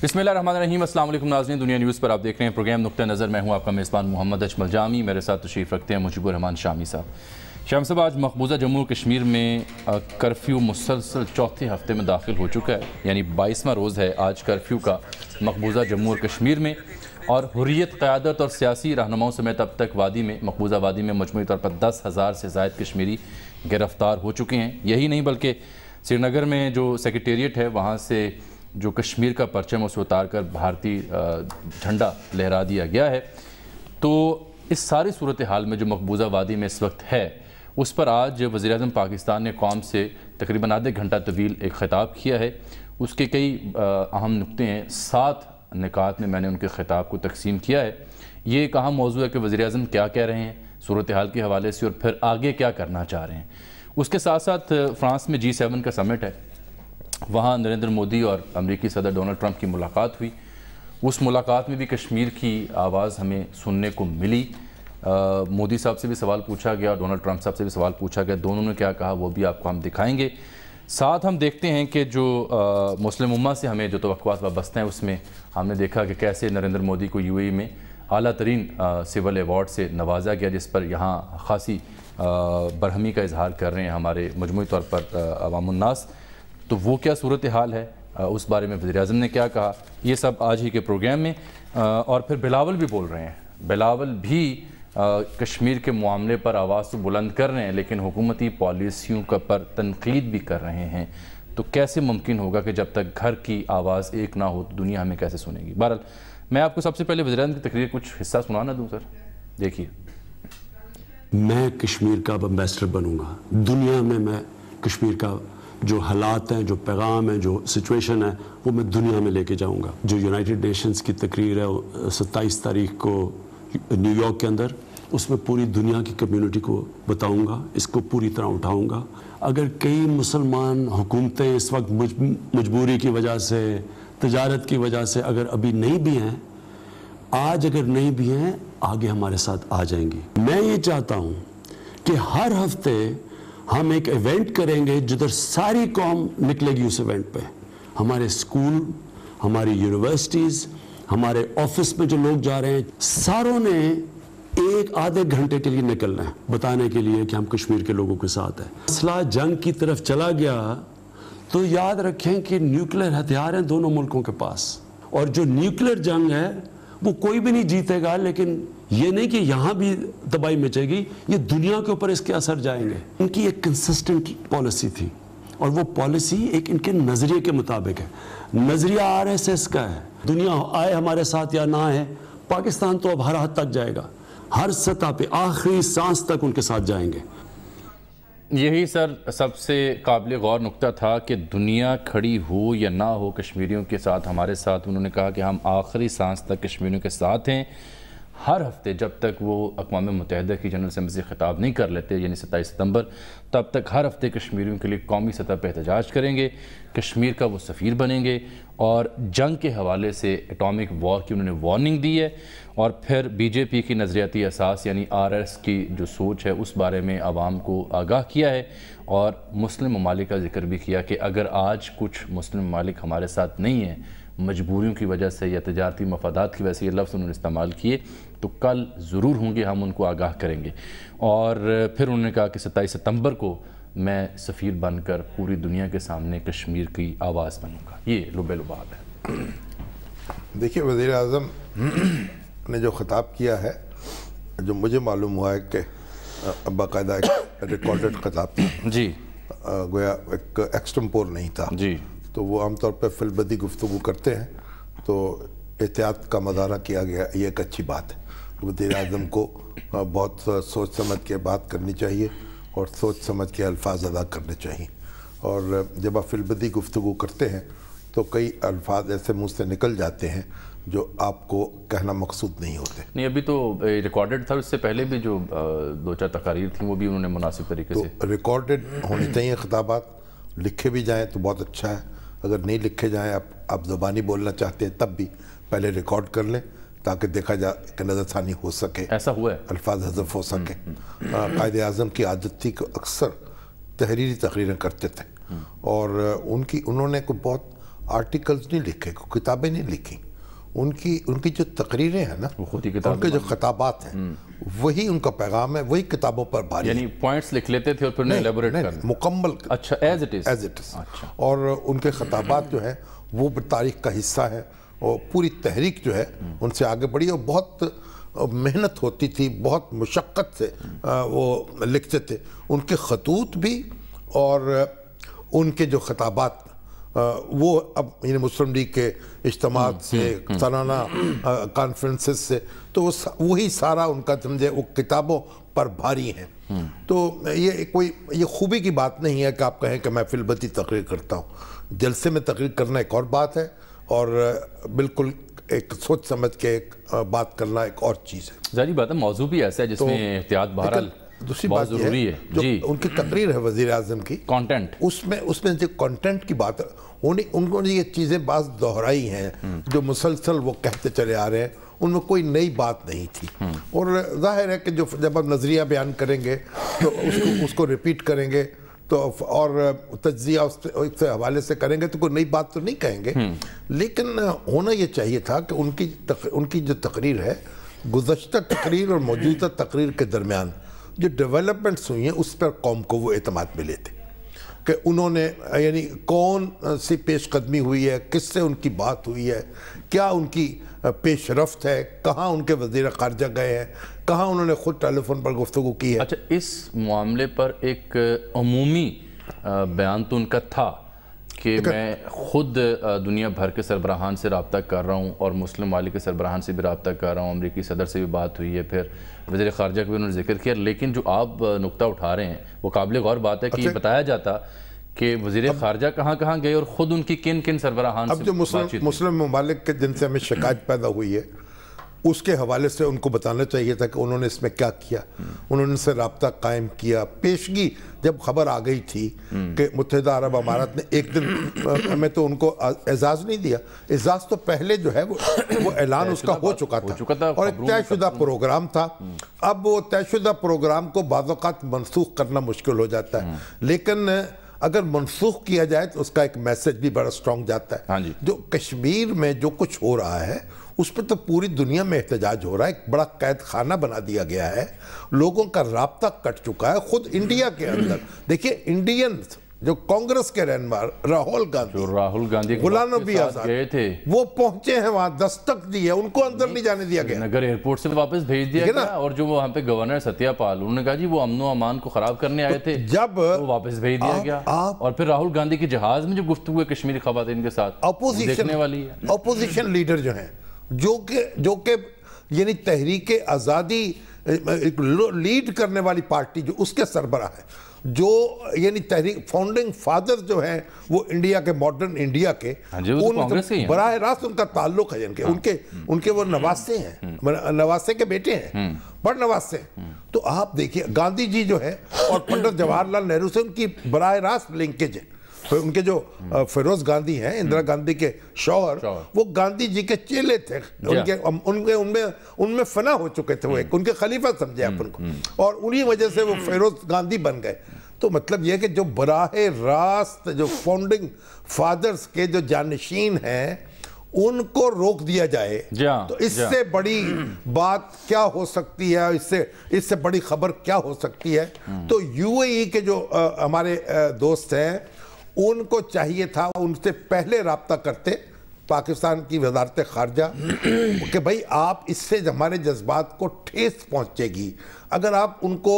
बिस्मिल्लाहिर्रहमानिर्रहीम। अस्सलाम वालेकुम नाज़रीन, दुनिया न्यूज़ पर आप देख रहे हैं प्रोग्राम नुक्ता नज़र। मैं हूं आपका मेज़बान मोहम्मद अजमल जामी। मेरे साथ तशरीफ़ रखते हैं मुजीबुर रहमान शामी साहब। शाम साहब, आज मकबूजा जम्मू कश्मीर में कर्फ्यू मुसलसल चौथे हफ्ते में दाखिल हो चुका है, यानी 22वां रोज़ है आज कर्फ्यू का मकबूजा जम्मू और कश्मीर में। और हुर्रियत, क़यादत और सियासी रहनुमाओं समेत अब तक मकबूजा वादी में मजमूई तौर पर 10,000 से ज़ायद कश्मीरी गिरफ़्तार हो चुके हैं। यही नहीं बल्कि श्रीनगर में जो सेक्रेटेरिएट है वहाँ से जो कश्मीर का परचम उसे उतार कर भारतीय झंडा लहरा दिया गया है। तो इस सारी सूरत हाल में जो मकबूजा वादी में इस वक्त है, उस पर आज वज़ीर-ए-आज़म पाकिस्तान ने कौम से तकरीबन आधे घंटा तवील एक ख़िताब किया है। उसके कई अहम नुक्ते हैं, 7 निकात में मैंने उनके ख़िताब को तकसीम किया है। ये एक अहम मौजू है कि वज़ीर-ए-आज़म क्या कह रहे हैं सूरत हाल के हवाले से और फिर आगे क्या करना चाह रहे हैं। उसके साथ साथ फ्रांस में G7 का समिट है, वहाँ नरेंद्र मोदी और अमेरिकी सदर डोनाल्ड ट्रंप की मुलाकात हुई। उस मुलाकात में भी कश्मीर की आवाज़ हमें सुनने को मिली। मोदी साहब से भी सवाल पूछा गया, डोनाल्ड ट्रंप साहब से भी सवाल पूछा गया, दोनों ने क्या कहा वो भी आपको हम दिखाएंगे। साथ हम देखते हैं कि जो मुस्लिम उम्मा से हमें जो तवक्कुआत वाबस्ता हैं, उसमें हमने देखा कि कैसे नरेंद्र मोदी को UAE में आला तरीन सिविल एवार्ड से नवाजा गया, जिस पर यहाँ ख़ासी बरहमी का इजहार कर रहे हैं हमारे मजमूई तौर पर अवामुन्नास। तो वो क्या सूरत हाल है, उस बारे में वज़ीर-ए-आज़म ने क्या कहा, ये सब आज ही के प्रोग्राम में। और फिर बिलावल भी बोल रहे हैं, बिलावल भी कश्मीर के मामले पर आवाज़ तो बुलंद कर रहे हैं, लेकिन हुकूमती पॉलिसियों का पर तनकीद भी कर रहे हैं। तो कैसे मुमकिन होगा कि जब तक घर की आवाज़ एक ना हो तो दुनिया हमें कैसे सुनेगी। बहरहाल मैं आपको सबसे पहले वज़ीर-ए-आज़म की तकरीर कुछ हिस्सा सुनाना दूँ। सर देखिए, मैं कश्मीर का एम्बेसडर बनूंगा दुनिया में। मैं कश्मीर का जो हालात हैं, जो पैगाम है, जो सिचुएशन है, वो मैं दुनिया में लेके जाऊंगा। जो यूनाइटेड नेशंस की तकरीर है 27 तारीख को न्यूयॉर्क के अंदर, उसमें पूरी दुनिया की कम्युनिटी को बताऊंगा, इसको पूरी तरह उठाऊंगा। अगर कई मुसलमान हुकूमतें इस वक्त मजबूरी की वजह से, तजारत की वजह से अगर अभी नहीं भी हैं, आज अगर नहीं भी हैं, आगे हमारे साथ आ जाएंगी। मैं ये चाहता हूँ कि हर हफ्ते हम एक इवेंट करेंगे जिधर सारी कौम निकलेगी उस इवेंट पे। हमारे स्कूल, हमारी यूनिवर्सिटीज़, हमारे ऑफिस में जो लोग जा रहे हैं, सारों ने एक आधे घंटे के लिए निकलना है बताने के लिए कि हम कश्मीर के लोगों के साथ हैं। मसला जंग की तरफ चला गया तो याद रखें कि न्यूक्लियर हथियार हैं दोनों मुल्कों के पास, और जो न्यूक्लियर जंग है वो कोई भी नहीं जीतेगा। लेकिन ये नहीं कि यहाँ भी तबाही मचेगी, ये दुनिया के ऊपर इसके असर जाएंगे। इनकी एक कंसिस्टेंट पॉलिसी थी, और वो पॉलिसी एक इनके नज़रिए के मुताबिक है। नज़रिया RSS का है, दुनिया आए हमारे साथ या ना आए, पाकिस्तान तो अब हर हद तक जाएगा, हर सतह पे आखिरी सांस तक उनके साथ जाएंगे। यही सर सबसे काबिल गौर नुक्ता था कि दुनिया खड़ी हो या ना हो कश्मीरियों के साथ, हमारे साथ। उन्होंने कहा कि हम आखिरी सांस तक कश्मीरियों के साथ हैं। हर हफ्ते जब तक वो अक़वाम मुत्तहिदा की जनरल असेंबली से ख़िताब नहीं कर लेते, यानी 27 सितंबर, तब तक हर हफ्ते कश्मीरियों के लिए कौमी सतह पर एहतजाज करेंगे, कश्मीर का वो सफ़ीर बनेंगे। और जंग के हवाले से एटॉमिक वॉर की उन्होंने वार्निंग दी है। और फिर BJP की नज़रियाती असास यानी RS की जो सोच है उस बारे में आवाम को आगाह किया है। और मुस्लिम ममालिक का जिक्र भी किया कि अगर आज कुछ मुस्लिम ममालिक हमारे साथ नहीं हैं, मजबूरियों की वजह से या तजारती मफादात की वजह से, ये लफ्ज़ उन्होंने इस्तेमाल किए, तो कल ज़रूर होंगे, हम उनको आगाह करेंगे। और फिर उन्होंने कहा कि 27 सितंबर को मैं सफ़ीर बनकर पूरी दुनिया के सामने कश्मीर की आवाज़ बनूंगा। ये लुबे-लुबाब है। देखिए, वज़ीर-ए-आज़म ने जो ख़िताब किया है, जो मुझे मालूम हुआ है कि बाकायदा एक रिकॉर्डेड ख़िताब था जी, गोया एक एक्सटेम्पोर नहीं था जी। तो वो आमतौर पर फिलबदी गुफ्तगू करते हैं, तो एहतियात का मज़ारा किया गया, ये एक अच्छी बात है। वज़ीर-ए-आज़म को बहुत सोच समझ के बात करनी चाहिए और सोच समझ के अल्फाज अदा करने चाहिए। और जब आप फिलबदी गुफ्तगू करते हैं तो कई अल्फाज ऐसे मुँह से निकल जाते हैं जो आपको कहना मकसूद नहीं होते। नहीं, अभी तो रिकॉर्डेड था, उससे पहले भी जो 2-4 तकारीर थी वो भी उन्होंने मुनासिब तरीके से रिकॉर्डेड होने चाहिए खिताबात। लिखे भी जाएँ तो बहुत अच्छा है, अगर नहीं लिखे जाएँ, आप ज़बानी बोलना चाहते हैं तब भी पहले रिकॉर्ड कर लें ताकि देखा जा कि नज़रसानी हो सके, ऐसा हुआ है, अल्फाज हज़फ हो सके। कायद-ए-आज़म की आदत थी कि अक्सर तहरीरी तकरीरें करते थे और उन्होंने को बहुत आर्टिकल्स नहीं लिखे, किताबें नहीं लिखी, उनकी जो तकरीरें हैं ना, उनके जो खिताबात हैं, वही उनका पैगाम है, वही किताबों पर भारी, यानी पॉइंट्स लिख लेते थे और फिर एलेबोरेट कर मुकम्मल, अच्छा एज इट इज और उनके खिताबात जो है वो तारीख का हिस्सा है, और पूरी तहरीक जो है उनसे आगे बढ़ी, और बहुत मेहनत होती थी, बहुत मुशक्क़त से वो लिखते थे, उनके खतूत भी और उनके जो खिताबात वो अब मुस्लिम लीग के इज्तिमात से, सालाना कॉन्फ्रेंसेस से, तो वही सारा उनका समझे वो किताबों पर भारी हैं। तो ये खूबी की बात नहीं है कि आप कहें कि मैं फिलबती तकरीर करता हूँ, जलसे में तकरीर करना एक और बात है, और बिल्कुल एक सोच समझ के बात करना एक और चीज़ है। ज़ाहिर बात है मौजू भी ऐसा है जिसमें एहतियात बहरहाल दूसरी बात जरूरी है, जो उनकी तकरीर है वज़ीर आज़म की कंटेंट, उसमें जो कंटेंट की बात है, उन्होंने ये चीज़ें बात दोहराई हैं जो मुसलसल वो कहते चले आ रहे हैं, उनमें कोई नई बात नहीं थी। और जाहिर है कि जब आप नज़रिया बयान करेंगे तो उसको रिपीट करेंगे, तो और तज्जिया उसके हवाले से करेंगे तो कोई नई बात तो नहीं कहेंगे, लेकिन होना ये चाहिए था कि उनकी जो तकरीर है, गुज़श्ता तकरीर और मौजूदा तकरीर के दरमियान जो डेवलपमेंट्स हुई हैं उस पर कौम को वो एतमाद मिले थे कि उन्होंने यानी कौन सी पेशकदमी हुई है, किससे उनकी बात हुई है, क्या उनकी पेशरफ्त है, कहाँ उनके वज़ीर ख़ारजा गए हैं, कहाँ उन्होंने ख़ुद टेलीफोन पर गुफ्तगू की है। अच्छा, इस मामले पर एक अमूमी बयान तो उनका था कि मैं ख़ुद दुनिया भर के सरबराहान से रब्ता कर रहा हूँ और मुस्लिम मालिक के सरबराहान से भी रब्ता कर रहा हूँ, अमरीकी सदर से भी बात हुई है, फिर वज़ीर ख़ारजा का भी उन्होंने जिक्र किया, लेकिन जो आप नुक्ता उठा रहे हैं वो काबिल गौर बात है कि बताया जाता कि वज़ीर ख़ारजा कहाँ कहाँ गए और ख़ुद उनकी किन किन सरबराहान से। अब जो मुस्लिम ममालिक के जिनसे हमें शिकायत पैदा हुई है उसके हवाले से उनको बताना चाहिए था कि उन्होंने इसमें क्या किया, उन्होंने इससे रब्ता कायम किया। पेशगी जब खबर आ गई थी कि मुत्तहिदा अरब अमारात ने एक दिन में तो उनको एजाज़ नहीं दिया, एजाज़ तो पहले जो है वो ऐलान उसका हो चुका था और एक तयशुदा प्रोग्राम था। अब वो तयशुदा प्रोग्राम को बाज़ औक़ात मनसूख करना मुश्किल हो जाता है, लेकिन अगर मनसूख किया जाए तो उसका एक मैसेज भी बड़ा स्ट्रॉन्ग जाता है। जो कश्मीर में जो कुछ हो रहा है उस पर तो पूरी दुनिया में एहतजाज हो रहा है, एक बड़ा कैद खाना बना दिया गया है, लोगों का राब्ता कट चुका है। खुद इंडिया के अंदर देखिए, इंडियन जो कांग्रेस के रहनुमा राहुल गांधी गुलाम नबी आजाद गए थे, वो पहुंचे हैं वहां, दस्तक दी है, उनको अंदर नहीं जाने दिया गया, नगर एयरपोर्ट से वापस भेज दिया गया। और जो वहां पे गवर्नर सत्यापाल, उन्होंने कहा जी वो अमन अमान को खराब करने आए थे, जब वो वापस भेज दिया गया। और फिर राहुल गांधी के जहाज में जो गुफ्तगू है कश्मीरी खवातीन के साथ, देखने वाली है। अपोजिशन लीडर जो है जो के यानी तहरीके आज़ादी लीड करने वाली पार्टी जो उसके सरबराह है, जो यानी तहरीक फाउंडिंग फादर जो हैं वो इंडिया के, मॉडर्न इंडिया के, बराह रास्त उनका ताल्लुक है, उनके वो नवासे हैं, नवासे के बेटे हैं, बड़ नवासे। तो आप देखिए गांधी जी जो है और पंडित जवाहरलाल नेहरू से उनकी बराह रास्त लिंकेज है। तो उनके जो फिरोज गांधी हैं, इंदिरा गांधी के शौहर, वो गांधी जी के चेले थे, उनमें फना हो चुके थे, वो एक उनके खलीफा समझे आप उनको, और उन्हीं वजह से वो फिरोज गांधी बन गए। तो मतलब यह कि जो बराहे रास्त जो फाउंडिंग फादर्स के जो जानशीन हैं उनको रोक दिया जाए, तो इससे बड़ी बात क्या हो सकती है, इससे बड़ी खबर क्या हो सकती है। तो यूएई के जो हमारे दोस्त हैं उनको चाहिए था उनसे पहले राब्ता करते पाकिस्तान की वजारत ख़ारजा कि भाई आप इससे हमारे जज्बात को ठेस पहुंचेगी अगर आप उनको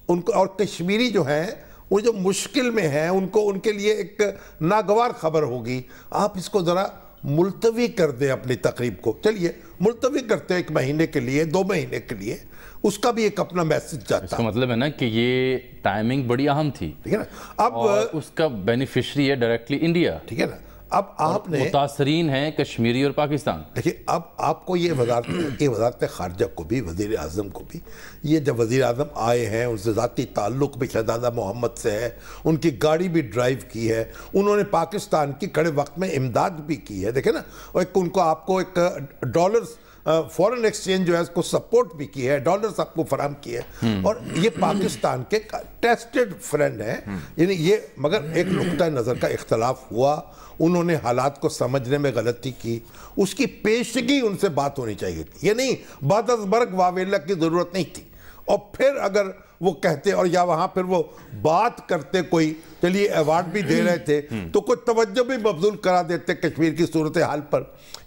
और कश्मीरी जो हैं वो जो मुश्किल में हैं उनको, उनके लिए एक नागवार खबर होगी, आप इसको ज़रा मुलतवी कर दें अपनी तकरीब को। चलिए मुलतवी करते हैं 1 महीने के लिए, 2 महीने के लिए, उसका भी एक अपना मैसेज जाता है। इसका मतलब है ना कि ये टाइमिंग बड़ी अहम थी, ठीक है ना। अब और उसका बेनिफिशियरी है डायरेक्टली इंडिया, ठीक है ना। अब आपने मुतासरीन हैं कश्मीरी और पाकिस्तान। देखिए अब आपको ये वज़ारत ख़ारजा को भी, वज़ीर आज़म को भी, ये जब वज़ीर आज़म आए हैं उनसे ज़ाती ताल्लुक़ भी शहज़ादा मोहम्मद से है, उनकी गाड़ी भी ड्राइव की है, उन्होंने पाकिस्तान की कड़े वक्त में इमदाद भी की है, देखे ना। और उनको आपको एक डॉलर्स फॉरेन एक्सचेंज जो है उसको सपोर्ट भी की है, डॉलर्स आपको फराहम किए हैं, और ये पाकिस्तान के टेस्टेड फ्रेंड हैं। यानी ये मगर एक नुक्ता नज़र का इख्तलाफ हुआ, उन्होंने हालात को समझने में गलती की, उसकी पेशगी उनसे बात होनी चाहिए थी। ये नहीं बाद बर्ग वावेला की ज़रूरत नहीं थी। और फिर अगर वो कहते और या वहाँ फिर वो बात करते, कोई चलिए अवार्ड भी दे रहे थे तो कोई तवज्जो भी मबजूल करा देते कश्मीर की सूरत हाल पर,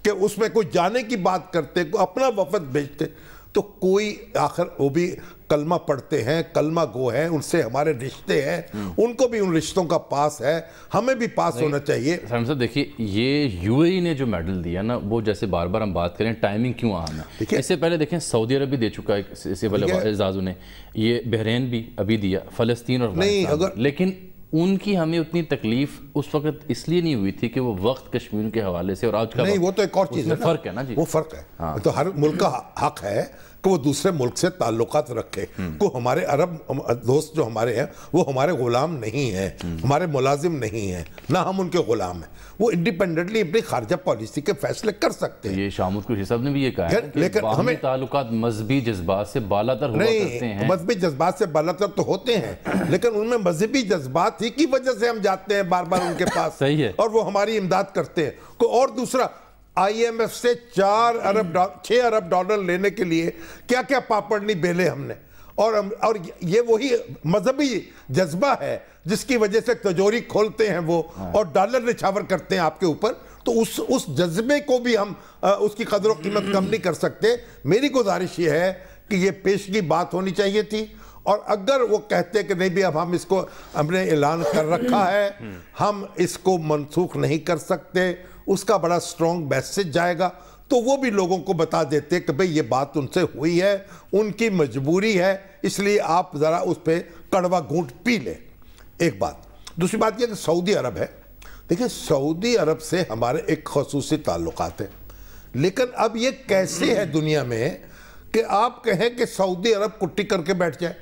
कि उसमें कोई जाने की बात करते, कोई अपना वफद भेजते, तो कोई आखिर वो भी कलमा पढ़ते हैं, कलमा गो हैं, उनसे हमारे रिश्ते हैं, उनको भी उन रिश्तों का पास है, हमें भी पास होना चाहिए। साहब देखिए, ये यूएई ने जो मेडल दिया ना, वो जैसे बार बार हम बात करें टाइमिंग क्यों आना, इससे पहले देखें सऊदी अरब भी दे चुका है, इससे पहले एजाज़ ने, ये बहरीन भी अभी दिया, फ़लस्तीन और नहीं अगर, लेकिन उनकी हमें उतनी तकलीफ उस वक्त इसलिए नहीं हुई थी कि वो वक्त कश्मीर के हवाले से और आज का नहीं, वो तो एक और चीज़ है, फ़र्क है ना जी, वो फ़र्क है। हाँ। तो हर मुल्क का हक है कि वो दूसरे मुल्क से ताल्लुकात रखे। को हमारे अरब दोस्त जो हमारे हैं वो हमारे गुलाम नहीं हैं, हमारे मुलाजिम नहीं हैं, ना हम उनके गुलाम हैं। वो इंडिपेंडेंटली अपनी खारजा पॉलिसी के फैसले कर सकते हैं। ये शाह महमूद कुरैशी साहब ने भी ये कहा है कि लेकिन हमें ताल्लुकात मज़हबी जज्बात से बालातर हुआ करते हैं। मज़हबी जज्बात से बालातर तो होते हैं, लेकिन उनमें मज़हबी जज्बात ही की वजह से हम जाते हैं बार बार उनके पास। सही है। और वो हमारी इमदाद करते हैं। और दूसरा, IMF से 6 अरब डॉलर लेने के लिए क्या क्या पापड़ नहीं बेले हमने, और ये वही मजहबी जज्बा है जिसकी वजह से तिजोरी खोलते हैं वो और डॉलर निछावर करते हैं आपके ऊपर। तो उस जज्बे को भी हम उसकी कदर कीमत कम नहीं कर सकते। मेरी गुजारिश ये है कि ये पेशगी बात होनी चाहिए थी, और अगर वो कहते कि नहीं भी अब हम इसको हमने ऐलान कर रखा है, हम इसको मनसूख नहीं कर सकते, उसका बड़ा स्ट्रॉन्ग मैसेज जाएगा, तो वो भी लोगों को बता देते कि भाई ये बात उनसे हुई है, उनकी मजबूरी है, इसलिए आप ज़रा उस पर कड़वा घूंट पी लें। एक बात। दूसरी बात यह कि सऊदी अरब है, देखिए सऊदी अरब से हमारे एक खसूसी ताल्लुकात हैं, लेकिन अब ये कैसे है दुनिया में कि आप कहें कि सऊदी अरब कुट्टी करके बैठ जाए।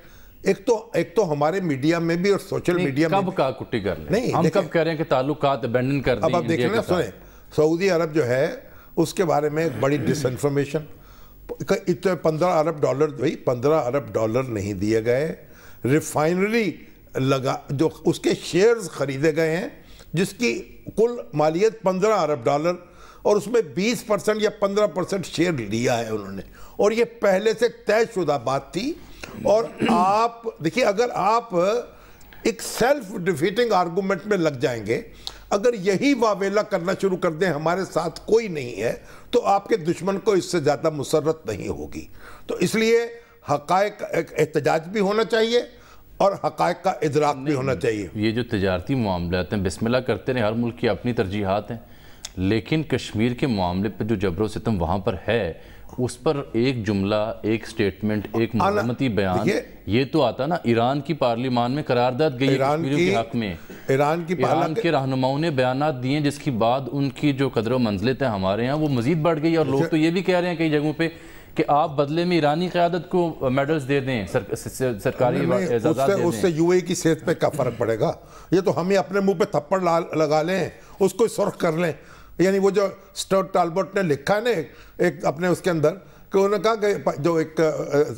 एक तो हमारे मीडिया में भी और सोशल मीडिया में कब का कुट्टी कर ले, नहीं, हम कब कह रहे हैं कि ताल्लुकात अबैंडन कर अब आप देखें ना, सुने, सऊदी अरब जो है उसके बारे में एक बड़ी डिसइंफॉर्मेशन, इतने 15 अरब डॉलर, भाई 15 अरब डॉलर नहीं दिए गए, रिफाइनरी लगा जो उसके शेयर्स खरीदे गए हैं जिसकी कुल मालियत 15 अरब डॉलर, और उसमें 20% या 15% शेयर लिया है उन्होंने, और ये पहले से तयशुदा बात थी। और आप देखिए, अगर आप एक सेल्फ डिफीटिंग आर्गूमेंट में लग जाएंगे, अगर यही वावेला करना शुरू कर दें हमारे साथ कोई नहीं है, तो आपके दुश्मन को इससे ज़्यादा मुसर्रत नहीं होगी। तो इसलिए हक़ाइक़ एहतजाज भी होना चाहिए और हक़ाइक़ का इदराक भी होना चाहिए। ये जो तिजारती मामलात हैं, बिस्मिल्लाह करते रहे, हर मुल्क की अपनी तरजीहात हैं, लेकिन कश्मीर के मामले पर जो जबरो सितम वहाँ पर है, उस पर एक जुमला, एक स्टेटमेंट, एक मजम्मती बयान, ये तो आता ना। ईरान की पार्लियामान में करारदाद गई कश्मीरियों के हक में, ईरान के रहनुमाओं ने बयानात दिए, जिसकी बाद उनकी जो कदर व मंजिलत है हमारे यहाँ वो मजीद बढ़ गई। और लोग तो ये भी कह रहे हैं कई जगहों पे कि आप बदले में ईरानी क़यादत को मेडल्स दे दें, सरकारी एजाज़ात। उससे यूएई की सेहत पे क्या फ़र्क पड़ेगा? ये तो हम ही अपने मुंह पे थप्पड़ लगा लें, उसको सुर्ख कर लें। यानी वो जो स्टर्ट टालबर्ट ने लिखा है ना एक अपने उसके अंदर, कि उन्होंने कहा कि जो एक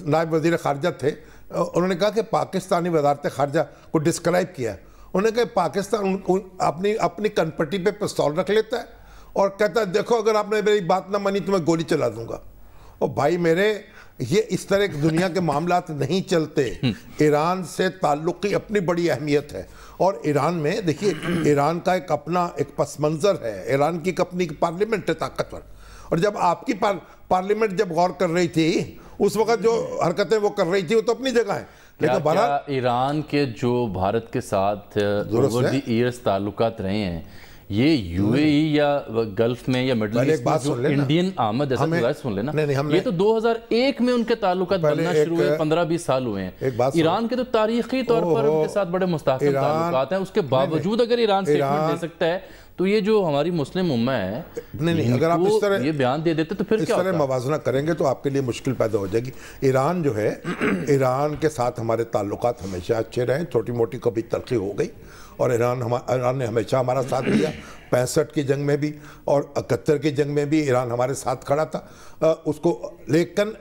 नायब वज़ीर ख़ारजा थे, उन्होंने कहा कि पाकिस्तानी वज़ारत ख़ारजा को डिस्क्राइब किया। उन्होंने कहा पाकिस्तान अपनी कनपट्टी पे पिस्तौल रख लेता है और कहता है देखो अगर आपने मेरी बात ना मानी तो मैं गोली चला दूंगा। और भाई मेरे, ये इस तरह की दुनिया के मामलात नहीं चलते। ईरान से ताल्लुक़ की अपनी बड़ी अहमियत है, और ईरान में देखिए, ईरान का एक अपना एक पस मंज़र है, ईरान की अपनी पार्लियामेंट है ताकतवर। और जब आपकी पार्लियामेंट जब गौर कर रही थी, उस वक्त जो हरकतें वो कर रही थी वो तो अपनी जगह है, लेकिन क्या ईरान के जो भारत के साथ ओवर द ईयर्स ताल्लुकात रहे हैं, ये यूएई या गल्फ में या मिडल ईस्ट में जो इंडियन आमद, ऐसा सुन लेना, ये तो 2001 में उनके ताल्लुकात बनना शुरू हुए, 15-20 साल हुए हैं। ईरान के तो तारीखी तौर पर उनके साथ बड़े मुस्तहकम ताल्लुकात हैं, उसके बावजूद अगर ईरान स्टेटमेंट दे सकता है, तो ये जो हमारी मुस्लिम उम्मा है, नहीं अगर आप इस तरह ये बयान दे देते तो फिर क्या होता है? मवाजना करेंगे तो आपके लिए मुश्किल पैदा हो जाएगी। ईरान जो है, ईरान के साथ हमारे ताल्लुकात हमेशा अच्छे रहे, छोटी मोटी कभी तलखी हो गई, और ईरान ने हमेशा हमारा साथ दिया, 65 की जंग में भी और 71 की जंग में भी ईरान हमारे साथ खड़ा था उसको। लेकिन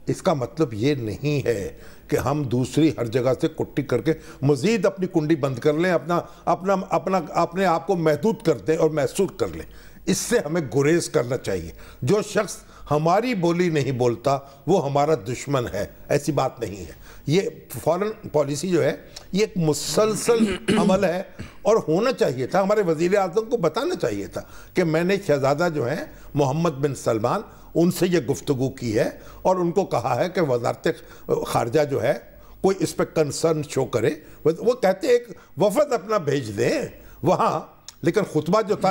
इसका मतलब ये नहीं है कि हम दूसरी हर जगह से कुट्टी करके मज़ीद अपनी कुंडी बंद कर लें, अपने आप को महदूद कर दें और महसूस कर लें। इससे हमें गुरेज करना चाहिए। जो शख्स हमारी बोली नहीं बोलता वो हमारा दुश्मन है, ऐसी बात नहीं है। ये फॉरेन पॉलिसी जो है ये एक मुसलसल अमल है और होना चाहिए था। हमारे वज़ीर आज़म को बताना चाहिए था कि मैंने शहज़ादा जो हैं मोहम्मद बिन सलमान उनसे ये गुफ्तगू की है और उनको कहा है कि वज़ारत ख़ारजा जो है कोई इस पर कंसर्न शो करे। वो कहते एक वफद अपना भेज दें वहाँ, लेकिन खुतबा जो था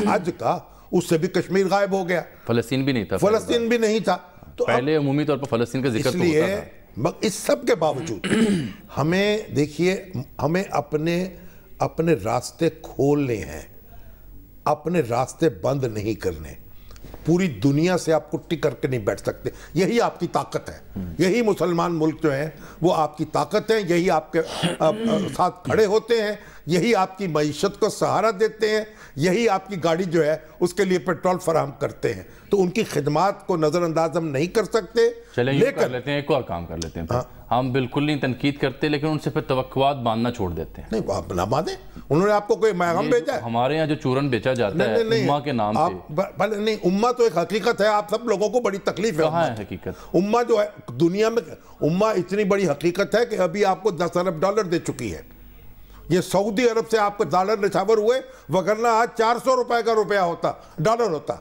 आज का उससे भी कश्मीर गायब हो गया, फ़लस्तीन भी नहीं था, फ़लस्तीन भी नहीं था। तो पहले अमूमी तौर पर फ़लस्तीन का जिक्र तो होता था। इस सब के बावजूद हमें देखिए, हमें अपने रास्ते खोलने हैं, अपने रास्ते बंद नहीं करने। पूरी दुनिया से आप कुट्टी करके नहीं बैठ सकते, यही आपकी ताकत है। यही मुसलमान मुल्क जो है वो आपकी ताकत है, यही आपके साथ खड़े होते हैं, यही आपकी मईशत को सहारा देते हैं, यही आपकी गाड़ी जो है उसके लिए पेट्रोल फराहम करते हैं। तो उनकी खिदमात को नज़रअंदाज हम नहीं कर सकते। लेकिन लेते हैं एक और काम कर लेते हैं। हाँ। हम बिल्कुल नहीं तनकीद करते, लेकिन उनसे फिर तवक्कुआत बांधना छोड़ देते हैं। नहीं, आप ना बांधे, उन्होंने आपको कोई मैगम भेजा है? हमारे यहाँ जो चूरन बेचा जाता है उम्मा के नाम पे। नहीं, उम्मा तो एक हकीकत है, आप सब लोगों को बड़ी तकलीफ है। कहाँ है हकीकत? उम्मा जो है दुनिया में, उम्मा इतनी बड़ी हकीकत है कि अभी आपको $10 अरब दे चुकी है। ये सऊदी अरब से आपको डॉलर निछावर हुए, वगरना आज $400 का रुपया होता, डॉलर होता।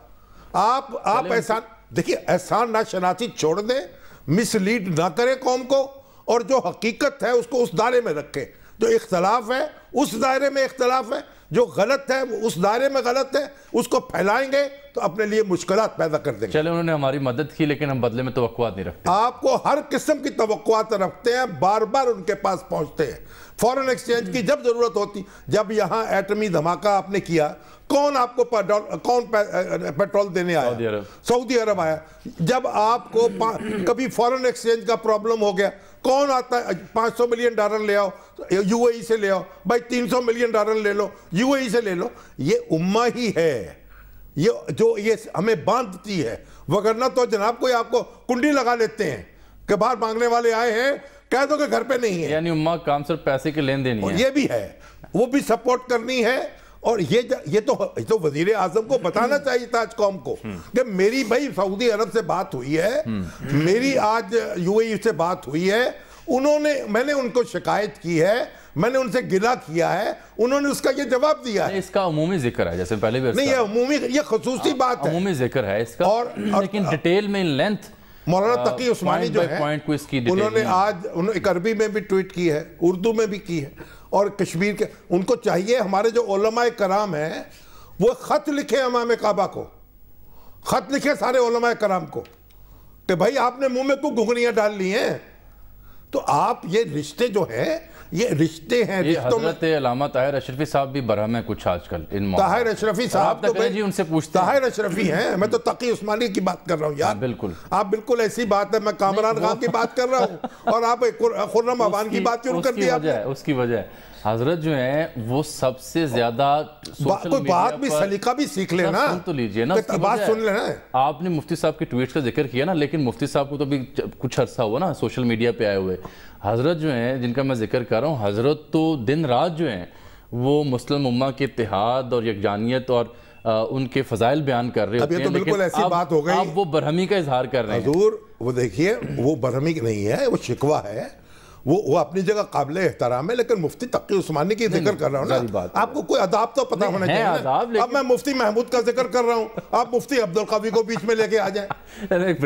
आप एहसान देखिए, एहसान ना शनासी छोड़ दें, मिसलीड ना करें कौम को, और जो हकीकत है उसको उस दायरे में रखें। जो इख्तलाफ है उस दायरे में इख्तलाफ है, जो गलत है वो उस दायरे में गलत है, उसको फैलाएंगे तो अपने लिए मुश्किलात पैदा कर देंगे। चले, उन्होंने हमारी मदद की, लेकिन हम बदले में तवक्कुआत नहीं रखते। आपको हर किस्म की तवक्कुआत रखते हैं, बार बार उनके पास पहुंचते हैं। फॉरेन एक्सचेंज की जब जरूरत होती, जब यहाँ एटमी धमाका आपने किया, कौन आपको पेट्रोल देने आया? सऊदी अरब आया। जब आपको कभी फॉरेन एक्सचेंज का प्रॉब्लम हो गया, कौन आता है? $500 मिलियन ले आओ, यूएई से ले आओ, भाई $300 मिलियन ले लो, यूएई से ले लो। ये उम्मा ही है ये हमें बांधती है, वगरना तो जनाब कोई आपको कुंडी लगा लेते हैं कि बाहर मांगने वाले आए हैं, कह दो कि घर पे नहीं है। यानी उम्मा काम सिर्फ पैसे के लेन देन है। ये भी है, वो भी सपोर्ट करनी है। और ये तो वजीर आजम को बताना चाहिए था आज कौम को कि मेरी भाई सऊदी अरब से बात हुई है, मेरी आज यूएई से बात हुई है, मैंने उनको शिकायत की है, मैंने उनसे गिला किया है, उन्होंने उसका ये जवाब दिया है। इसका अमूमी जिक्र है, जैसे पहले भी नहीं, ये अमूमी, ये खुसूसी बात है, अमूमी जिक्र है इसका, और लेकिन डिटेल में इन लेंथ मौलाना तकी उस्मानी जो है उन्होंने आज एक अरबी में भी ट्वीट की है, उर्दू में भी की है, और कश्मीर के उनको चाहिए हमारे जो उलमाए कराम हैं वो खत लिखे इमाम काबा को, खत लिखे सारे उलमाए कराम को कि भाई आपने मुंह में क्यों घुघनियां डाल ली हैं। तो आप ये रिश्ते जो है ये रिश्ते हैं। हज़रत अल्लामा ताहिर अशरफी साहब भी बरहम है कुछ आजकल इन ताहिर अशरफी साहब तो जी उनसे पूछते हैं। ताहिर अशरफी हैं, मैं तो तकी उस्मानी की बात कर रहा हूँ यार। बिल्कुल, आप बिल्कुल ऐसी बात है, मैं कामरान खान की बात कर रहा हूँ और आप खुर्रम अवान की बात क्यों कर दिया? उसकी वजह हजरत जो है वो सबसे ज्यादा कोई बात भी सलीका भी सीख लेना, सुन तो लीजिए ना, बात सुन लेना। आपने मुफ्ती साहब के ट्वीट का जिक्र किया ना, लेकिन मुफ्ती साहब को तो भी कुछ अरसा हुआ ना सोशल मीडिया पे आए हुए। हजरत जो हैं जिनका मैं जिक्र कर रहा हूँ, हजरत तो दिन रात जो हैं वो मुस्लिम उम्मा के इत्तेहाद और यकजानियत और उनके फजाइल बयान कर रहे होते हैं। तो बिल्कुल ऐसी बात हो गई, आप वो बरहमी का इजहार कर रहे हैं। हुजूर वो देखिए, वो बरहमी नहीं है, वो शिकवा है, वो अपनी जगह काबिल एहतराम है, लेकिन मुफ्ती तकी उस्मानी की जिक्र कर रहा हूँ ना, आपको कोई अदाब तो पता होना चाहिए। अब मैं मुफ्ती महमूद का जिक्र कर रहा हूँ, आप मुफ्ती अब्दुल कवी को बीच में लेके आ जाएं।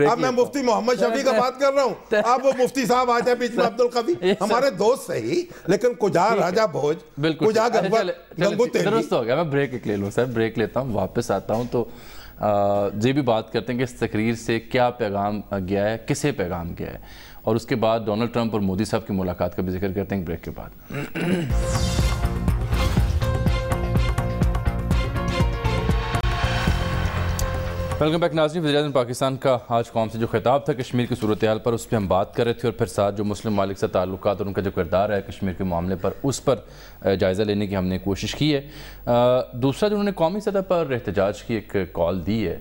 अब मैं मुफ्ती मोहम्मद शफी का बात कर रहा हूँ, आप वो मुफ्ती साहब आ जाए बीच में, अब्दुल कवी हमारे दोस्त सही, लेकिन कुजा राजा भोज, कुजा गंगू दुरुस्त हो गया। मैं ब्रेक ले लूँ सर, ब्रेक लेता हूँ, वापस आता हूँ तो ये भी बात करते हैं कि इस तकरीर से क्या पैगाम गया है, किसे पैगाम गया है, और उसके बाद डोनाल्ड ट्रंप और मोदी साहब की मुलाकात का भी जिक्र करते हैं ब्रेक के बाद। ویلکم بیک ناظرین. وزیراعظم پاکستان کا آج قوم سے جو خطاب تھا کشمیر کی صورتحال پر، اس پہ ہم بات کر رہے تھے، اور پھر ساتھ جو مسلم ممالک سے تعلقات اور ان کا جو کردار ہے کشمیر کے معاملے پر، اس پر جائزہ لینے کی ہم نے کوشش کی ہے. دوسرا جو انہوں نے قومی سطح پر احتجاج کی ایک کال دی ہے،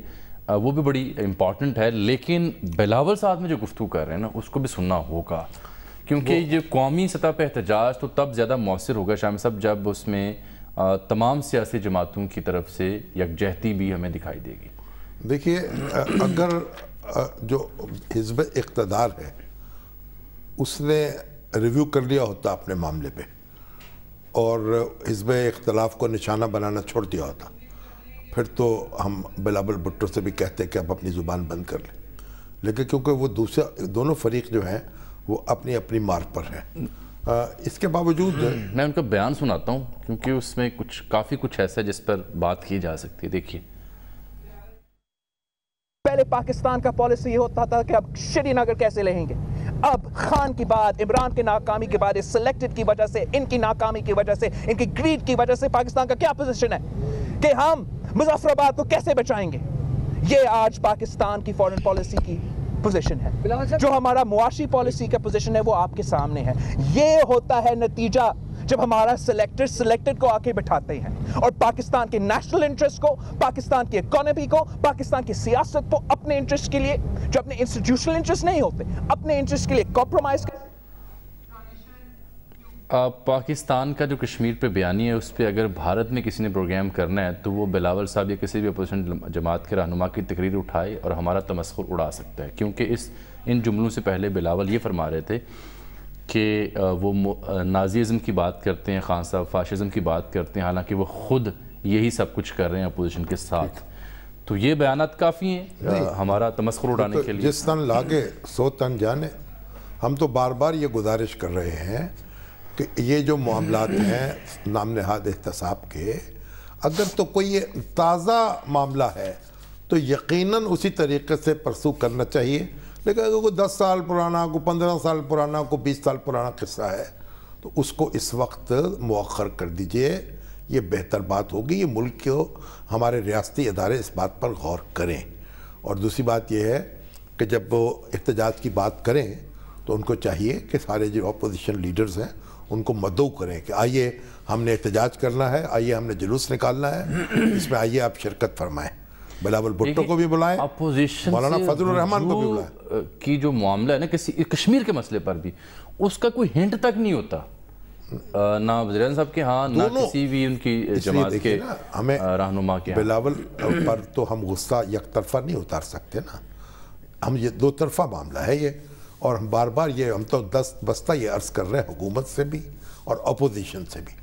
وہ بھی بڑی امپورٹنٹ ہے، لیکن بلاول صاحب میں جو گفتگو کر رہے ہیں نا اس کو بھی سننا ہوگا، کیونکہ یہ قومی سطح پہ احتجاج تو تب زیادہ مؤثر ہوگا شامی صاحب جب اس میں تمام سیاسی جماعتوں کی طرف سے یکجہتی بھی ہمیں دکھائی دے گی. دیکھیے، اگر جو حزب اقتدار ہے اس نے ریویو کر لیا ہوتا اپنے معاملے پہ اور حزب اختلاف کو نشانہ بنانا چھوڑ دیا ہوتا، پھر تو ہم بلاول بھٹو سے بھی کہتے کہ اب اپنی زبان بند کر لیں. لیکن کیونکہ وہ دونوں فریق جو ہیں وہ اپنی اپنی مارک پر ہیں. اس کے باوجود میں ان کا بیان سناتا ہوں کیونکہ اس میں کافی کچھ ایسا ہے جس پر بات کی جا سکتی ہے. دیکھیے، پہلے پاکستان کا پالیسی یہ ہوتا تھا کہ اب شری نگر کیسے لیں گے. اب خان کی بعد، عمران کی ناکامی کے بعد، اس سلیکٹڈ کی وجہ سے، ان کی ناکامی کی وجہ سے، ان کی گریڈ کی وجہ سے پاکستان کا کیا پوزیشن ہے کہ ہم مظفر آباد کو کیسے بچائیں گے. یہ آج پاکستان کی فورن پالیسی کی پوزیشن ہے. جو ہمارا معاشی پالیسی کا پوزیشن ہے وہ آپ کے سامنے ہے. یہ ہوتا ہے نتیجہ جب ہمارا سلیکٹڈ کو آ کے بٹھاتے ہیں اور پاکستان کے نیشنل انٹرسٹ کو، پاکستان کی اکانومی کو، پاکستان کی سیاست کو اپنے انٹرسٹ کے لیے، جو اپنے انسٹیٹیوشنل انٹرسٹ نہیں ہوتے، اپنے انٹرسٹ کے لیے کمپرومائز. پاکستان کا جو کشمیر پہ بیانی ہے اس پہ اگر بھارت میں کسی نے پروگرام کرنا ہے تو وہ بلاول صاحب یا کسی بھی اپوزیشن جماعت کے رہنما کی تقریر اٹھائے اور ہمارا تمسخر اڑا سکتا ہے، کیونکہ ان جملوں سے پہلے بلاول یہ فرما رہے تھے کہ وہ نازیزم کی بات کرتے ہیں، خان صاحب فاشزم کی بات کرتے ہیں، حالانکہ وہ خود یہی سب کچھ کر رہے ہیں اپوزیشن کے ساتھ. تو یہ بیانات کافی ہیں ہمارا تمسخر اڑانے کے لیے. جس تن لاگے سو تن جانے. ہم تو بار بار یہ گزارش کر رہے ہیں کہ یہ جو معاملات ہیں نام نہاد احتساب کے، اگر تو کوئی یہ تازہ معاملہ ہے تو یقیناً اسی طریقے سے پرسو کرنا چاہیے. لیکن اگر کوئی 10 سال پرانا، کوئی 15 سال پرانا، کوئی 20 سال پرانا قصہ ہے تو اس کو اس وقت مؤخر کر دیجئے. یہ بہتر بات ہوگی. یہ ملک کو، ہمارے ریاستی ادارے اس بات پر غور کریں. اور دوسری بات یہ ہے کہ جب وہ احتجاج کی بات کریں تو ان کو چاہیے کہ سارے جو اپوزیشن لیڈرز ہیں ان کو مدعو کریں کہ آئیے ہم نے احتجاج کرنا ہے، آئیے ہم نے جلوس نکالنا ہے، اس میں آئیے آپ شرکت فرمائیں. بلاول بھٹو کو بھی بلائیں، مولانا فضل الرحمان کو بھی بلائیں. کی جو معاملہ ہے نا کشمیر کے مسئلے پر بھی، اس کا کوئی ہنٹ تک نہیں ہوتا، نہ وزیراعظم صاحب کے ہاں نہ کسی بھی ان کی جماعت کے رہنما کے. بلاول پر تو ہم غصہ یک طرفہ نہیں اتار سکتے نا. ہم یہ دو طرفہ معاملہ ہے یہ، اور ہم بار بار ہم تو دست بستہ یہ عرض کر رہے ہیں حکومت سے بھی اور اپوزیشن سے بھی.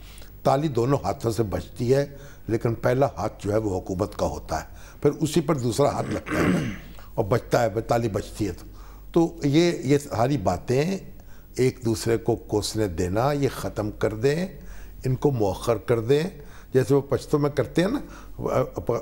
تالی دونوں ہاتھوں سے بجتی ہے، لیکن پہلا ہاتھ جو ہے وہ حکومت کا ہوتا ہے، پھر اسی پر دوسرا ہاتھ لگتا ہے نا اور بجتا ہے، تالی بجتی ہے. تو یہ ساری باتیں ایک دوسرے کو کوسنے دینا یہ ختم کر دیں، ان کو مؤخر کر دیں. جیسے وہ پشتوں میں کرتے ہیں نا،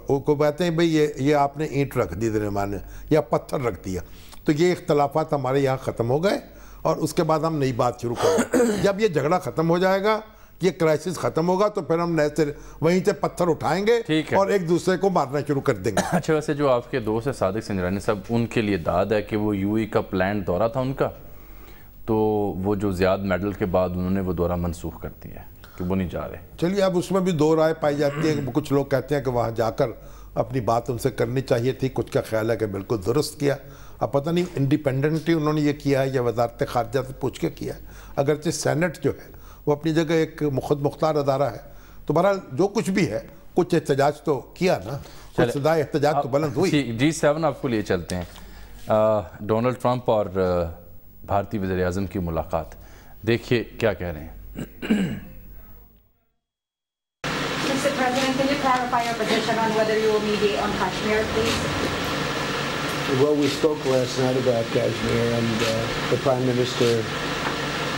وہ کو کہتے ہیں بھئی یہ آپ نے اینٹ رکھ دی درمیان میں یا پتھر رکھ دیا. تو یہ اختلافات ہمارے یہاں ختم ہو گئے اور اس کے بعد ہم نئی بات شروع کریں. جب یہ جھگڑا ختم ہو جائے گا، یہ کرائسس ختم ہوگا، تو پھر ہم نئے سے وہیں سے پتھر اٹھائیں گے اور ایک دوسرے کو مارنا شروع کر دیں گے. اچھا، ویسے جو آپ کے دوست ہیں صادق سنجرانی صاحب، ان کے لیے داد ہے کہ وہ یو ای کا پلان دورہ تھا ان کا، تو وہ جو زیاد میڈل کے بعد انہوں نے وہ دورہ منسوخ کر دیا ہے کہ وہ نہیں جا رہے. چلیے، اب اس میں بھی دو رائے پائی جاتی ہیں. کچھ لوگ کہتے ہیں کہ وہاں جا کر اپنی بات ان سے کرنی چاہیے تھی، کچھ کا خیال ہے کہ بالکل درست کیا. اب پتہ نہیں انڈیپینڈنٹلی انہوں نے یہ کیا ہے یا وزارت خارجہ سے پوچھ کے کیا ہے. اگرچہ سینٹ جو ہے وہ اپنی جگہ ایک خود مختار ادارہ ہے، تو بہرحال جو کچھ بھی ہے کچھ احتجاج تو کیا نا، کچھ صدائے احتجاج تو بلند ہوئی. G7 آپ کو لیے چلتے ہیں. ڈونلڈ ٹرمپ اور بھارتی وزیر اعظم کی ملاقات، دیکھیے کیا کہہ رہے ہیں. Mr. President, can you clarify your position on whether you will mediate on Kashmir, please? Well, we spoke last night about Kashmir, and the Prime Minister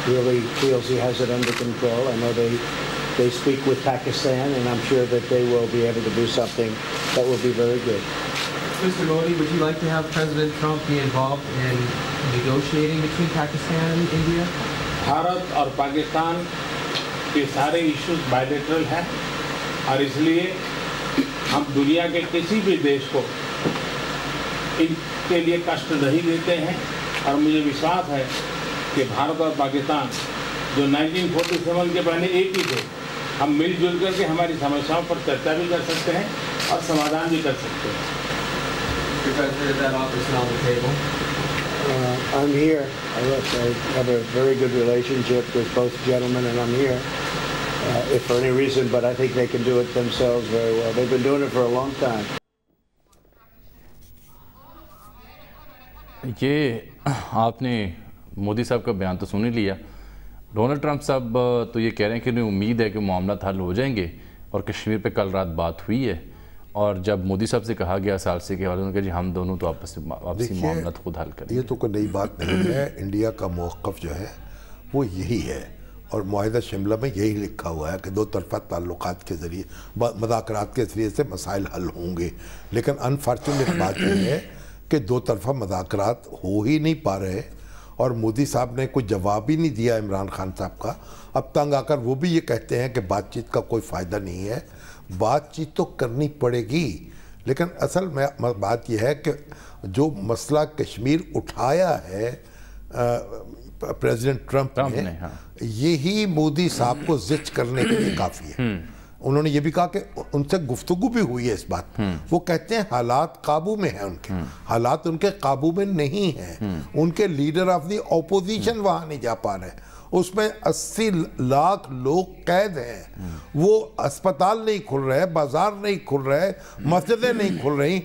really feels he has it under control. I know they speak with Pakistan, and I'm sure that they will be able to do something that will be very good. Mr. Modi, would you like to have President Trump be involved in negotiating between Pakistan and India? Bharat اور پاکستان کے سارے issues bilateral ہیں، اور اس لیے ہم دنیا کے کسی بھی دیش کو इनके लिए कष्ट नहीं देते हैं। और मुझे विश्वास है कि भारत और पाकिस्तान जो 1947 के पहले एक ही थे, हम मिलजुल करके हमारी समस्याओं पर चर्चा भी कर सकते हैं और समाधान भी कर सकते हैं। I'm here. Look, I have a very good relationship with both gentlemen, and I'm here if for any reason, but I think they can do it themselves very well. They've been doing it for a long time. ये आपने मोदी साहब का बयान तो सुन ही लिया। Donald Trump साहब तो ये कह रहे हैं कि उन्हें उम्मीद है कि मामला हल हो जाएंगे, और कश्मीर पे कल रात बात हुई है। और जब मोदी साहब से कहा गया सारसी के हवाले से, जी हम दोनों तो आपसी मामला खुद हल करें। ये तो कोई नई बात नहीं है। इंडिया का मौक़िफ़ जो है वो यही है, और मुआहिदा शिमला में यही लिखा हुआ है कि दो तरफ़ा ताल्लुकात के ज़रिए, मज़ाकरात के ज़रिए से मसाइल हल होंगे। लेकिन अनफॉर्चुनेट बात यह है कि दो तरफ़ा मज़ाकरात हो ही नहीं पा रहे, और मोदी साहब ने कोई जवाब ही नहीं दिया इमरान खान साहब का। अब तंग आकर वो भी ये कहते हैं कि बातचीत का कोई फ़ायदा नहीं है। बातचीत तो करनी पड़ेगी, लेकिन असल में बात यह है कि जो मसला कश्मीर उठाया है प्रेसिडेंट ट्रंप ने, हाँ। यही मोदी साहब को जिच करने के लिए काफ़ी है। उन्होंने ये भी कहा कि उनसे गुफ्तगू भी हुई है इस बात। वो कहते हैं हालात काबू में हैं उनके, हालात उनके काबू में नहीं हैं। उनके लीडर ऑफ द ऑपोजिशन वहाँ नहीं जा पा रहे, उसमें 80 लाख लोग कैद हैं। वो अस्पताल नहीं खुल रहे, बाजार नहीं खुल रहे, मस्जिदें नहीं खुल रही,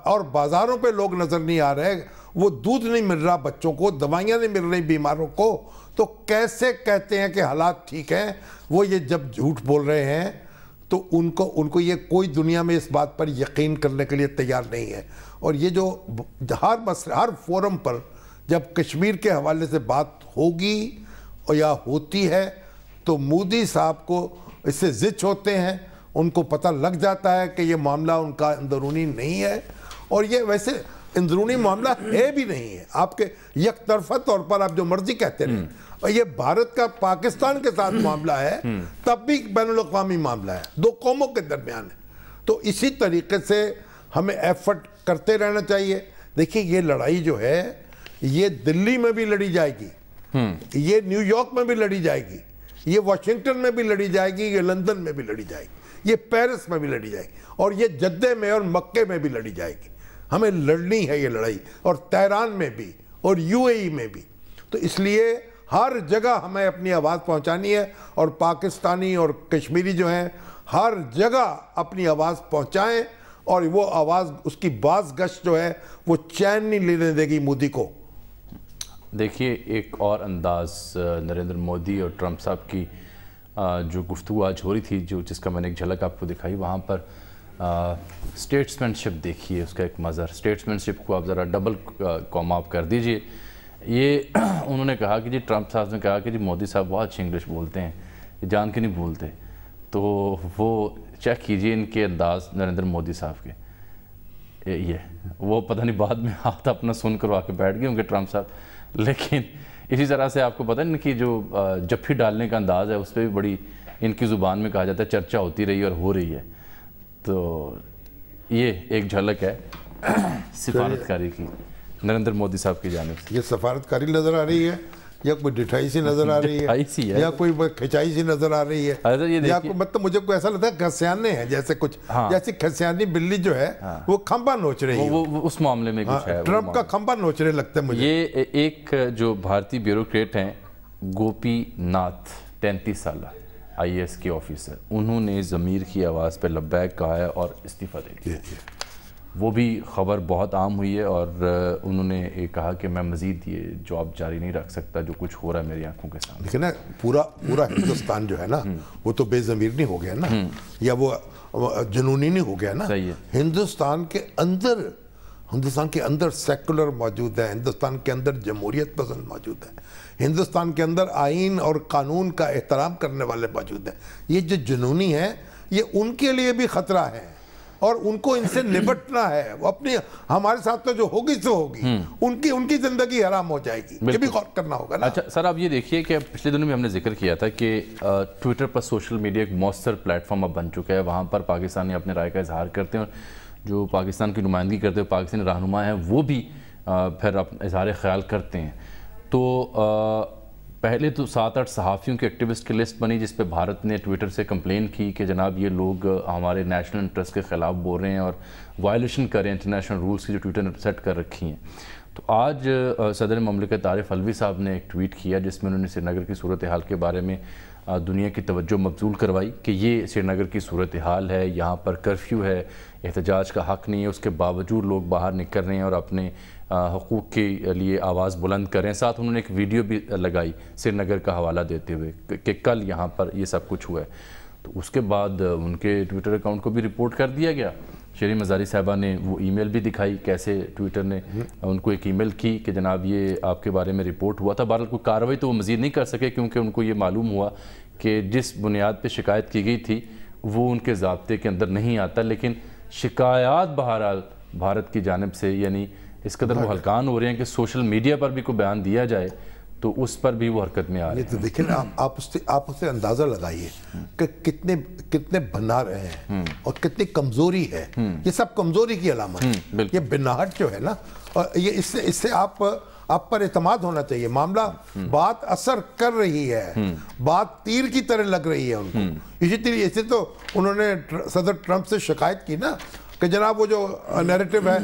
और बाजारों पे लोग नज़र नहीं आ रहे। वो दूध नहीं मिल रहा बच्चों को, दवाइयाँ नहीं मिल रही बीमारों को। तो कैसे कहते हैं कि हालात ठीक हैं? वो ये जब झूठ बोल रहे हैं तो उनको ये कोई दुनिया में इस बात पर यकीन करने के लिए तैयार नहीं है। और ये जो हर फोरम पर जब कश्मीर के हवाले से बात होगी या होती है तो मोदी साहब को इससे जिच होते हैं। उनको पता लग जाता है कि ये मामला उनका अंदरूनी नहीं है, और ये वैसे अंदरूनी मामला है भी नहीं है। आपके एक तरफा तौर पर आप जो मर्जी कहते रहे, और ये भारत का पाकिस्तान के साथ मामला है, तब भी बैनुल-अक़वामी मामला है, दो कौमों के दरमियान है। तो इसी तरीके से हमें एफर्ट करते रहना चाहिए। देखिए ये लड़ाई जो है ये दिल्ली में भी लड़ी जाएगी, ये न्यूयॉर्क में भी लड़ी जाएगी, ये वाशिंगटन में भी लड़ी जाएगी, ये लंदन में भी लड़ी जाएगी, ये पेरिस में भी लड़ी जाएगी, और ये जद्दे में और मक्के में भी लड़ी जाएगी। हमें लड़नी है ये लड़ाई, और तेहरान में भी और यूएई में भी। तो इसलिए हर जगह हमें अपनी आवाज़ पहुंचानी है, और पाकिस्तानी और कश्मीरी जो हैं हर जगह अपनी आवाज़ पहुंचाएं, और वो आवाज़ उसकी बाज़ गश्त जो है वो चैन नहीं लेने देगी मोदी को। देखिए एक और अंदाज़ नरेंद्र मोदी और ट्रंप साहब की जो गुफ्तगू आज हो रही थी, जो जिसका मैंने एक झलक आपको दिखाई, वहाँ पर स्टेट्समैनशिप देखिए, उसका एक मज़र। स्टेट्समैनशिप को आप ज़रा डबल कॉमा आप कर दीजिए। ये उन्होंने कहा कि जी ट्रंप साहब ने कहा कि जी मोदी साहब बहुत अच्छी इंग्लिश बोलते हैं, ये जान के नहीं बोलते। तो वो चेक कीजिए इनके अंदाज़ नरेंद्र मोदी साहब के, ये वो पता नहीं बाद में हाथ अपना सुन करवा के बैठ गए होंगे ट्रंप साहब। लेकिन इसी तरह से आपको पता है इनकी जो जफ्फी डालने का अंदाज़ है, उस पर भी बड़ी इनकी ज़ुबान में कहा जाता है चर्चा होती रही और हो रही है। तो ये एक झलक है सिफारतकारी की नरेंद्र मोदी साहब की जानिब से। ये सफारतकारी नज़र आ रही है, या कोई डिठाई सी नज़र आ रही है, या कोई खिंचाई सी नज़र आ रही है, या कोई मतलब मुझे को ऐसा लगता है खसियाने हैं जैसे कुछ, हाँ। जैसी खसियानी बिल्ली जो है, हाँ। वो खंबा नोच रही है, वो उस मामले में कुछ है, ट्रंप का खंबा नोच रहे लगता है मुझे। ये एक जो भारतीय ब्यूरोक्रेट हैं गोपीनाथ, 33 साल IAS के ऑफिसर, उन्होंने ज़मीर की आवाज़ पर लब्बैक कहा है और इस्तीफ़ा दे दिया। वो भी खबर बहुत आम हुई है, और उन्होंने ये कहा कि मैं मज़ीद ये जॉब जारी नहीं रख सकता, जो कुछ हो रहा है मेरी आंखों के सामने। देखिए ना, पूरा हिंदुस्तान जो है ना वो तो बेज़मीर नहीं हो गया ना, या वो जुनूनी नहीं हो गया ना। हिंदुस्तान के अंदर सेकुलर मौजूद है, हिंदुस्तान के अंदर जमहूरियत पसंद मौजूद है, हिंदुस्तान के अंदर आइन और कानून का एहतराम करने वाले मौजूद हैं। ये जो जुनूनी है ये उनके लिए भी ख़तरा है, और उनको इनसे निपटना है। वो अपनी हमारे साथ तो जो होगी सो होगी, उनकी ज़िंदगी हराम हो जाएगी, ये भी गौर करना होगा ना। अच्छा सर, आप ये देखिए कि पिछले दिनों में हमने जिक्र किया था कि ट्विटर पर सोशल मीडिया एक मौसर प्लेटफॉर्म अब बन चुका है, वहाँ पर पाकिस्तानी अपने राय का इजहार करते हैं, और جو پاکستان کی نمائندگی کرتے ہوئے پاکستانی رہنما ہیں وہ بھی پھر اظہار خیال کرتے ہیں. تو پہلے تو 7-8 صحافیوں کے ایکٹیوسٹ کی لسٹ بنی جس پہ بھارت نے ٹویٹر سے کمپلین کی کہ جناب یہ لوگ ہمارے نیشنل انٹرسٹ کے خلاف بول رہے ہیں اور وائلیشن کر رہے ہیں انٹرنیشنل رولز کی جو ٹویٹر نے سیٹ کر رکھی ہیں. تو آج صدر مملکت عارف علوی صاحب نے ایک ٹویٹ کیا جس میں انہوں نے سری نگر کی صورتحال کے بارے میں دنیا کی توجہ مبذول کروائی کہ یہ سری نگر کی صورتحال ہے, یہاں پر کرفیو ہے, احتجاج کا حق نہیں ہے, اس کے باوجود لوگ باہر نکل رہے ہیں اور اپنے حقوق کے لیے آواز بلند کر رہے ہیں. ساتھ انہوں نے ایک ویڈیو بھی لگائی سری نگر کا حوالہ دیتے ہوئے کہ کل یہاں پر یہ سب کچھ ہوا ہے. تو اس کے بعد ان کے ٹویٹر اکاؤنٹ کو بھی رپورٹ کر دیا گیا. شیرین مزاری صاحبہ نے وہ ای میل بھی دکھائی کیسے ٹویٹر نے ان کو ایک ای میل کی کہ جناب یہ آپ کے بارے میں رپورٹ ہوا تھا. بہرحال کوئی کارروائی تو وہ مزید نہیں کر سکے کیونکہ ان کو یہ معلوم ہوا کہ جس بنیاد پہ شکایت کی گئی تھی وہ ان کے ضابطے کے اندر نہیں آتا. لیکن شکایات بہرحال بھارت کی جانب سے یعنی اس قدر وہ ہلکان ہو رہے ہیں کہ سوشل میڈیا پر بھی کوئی بیان دیا جائے تو اس پر بھی وہ حرکت میں آ رہے ہیں. تو دیکھیں آپ اس سے اندازہ لگائیے کہ کتنے بنا رہے ہیں اور کتنی کمزوری ہے. یہ سب کمزوری کی علامت ہے. یہ بناہٹ جو ہے نا, یہ اس سے آپ پر اعتماد ہونا چاہیے. معاملہ بات اثر کر رہی ہے, بات تیر کی طرح لگ رہی ہے ان کو. اسی تو انہوں نے صدر ٹرمپ سے شکایت کی نا کہ جناب وہ جو نیریٹو ہے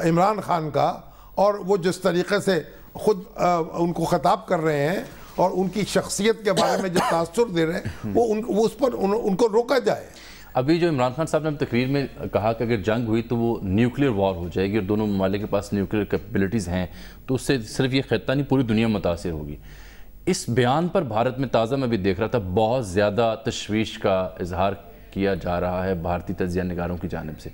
عمران خان کا اور وہ جس طریقے سے خود ان کو خطاب کر رہے ہیں اور ان کی شخصیت کے بارے میں جو تاثر دے رہے ہیں وہ اس پر ان کو روکا جائے. ابھی جو عمران خان صاحب نے تقریر میں کہا کہ اگر جنگ ہوئی تو وہ نیوکلیر وار ہو جائے گی اور دونوں ممالک کے پاس نیوکلیر کیپیبلٹیز ہیں تو اس سے صرف یہ خطہ نہیں پوری دنیا متاثر ہوگی. اس بیان پر بھارت میں تازہ میں بھی دیکھ رہا تھا بہت زیادہ تشویش کا اظہار کیا جا رہا ہے بھارتی تجزیہ نگاروں کی جانب سے.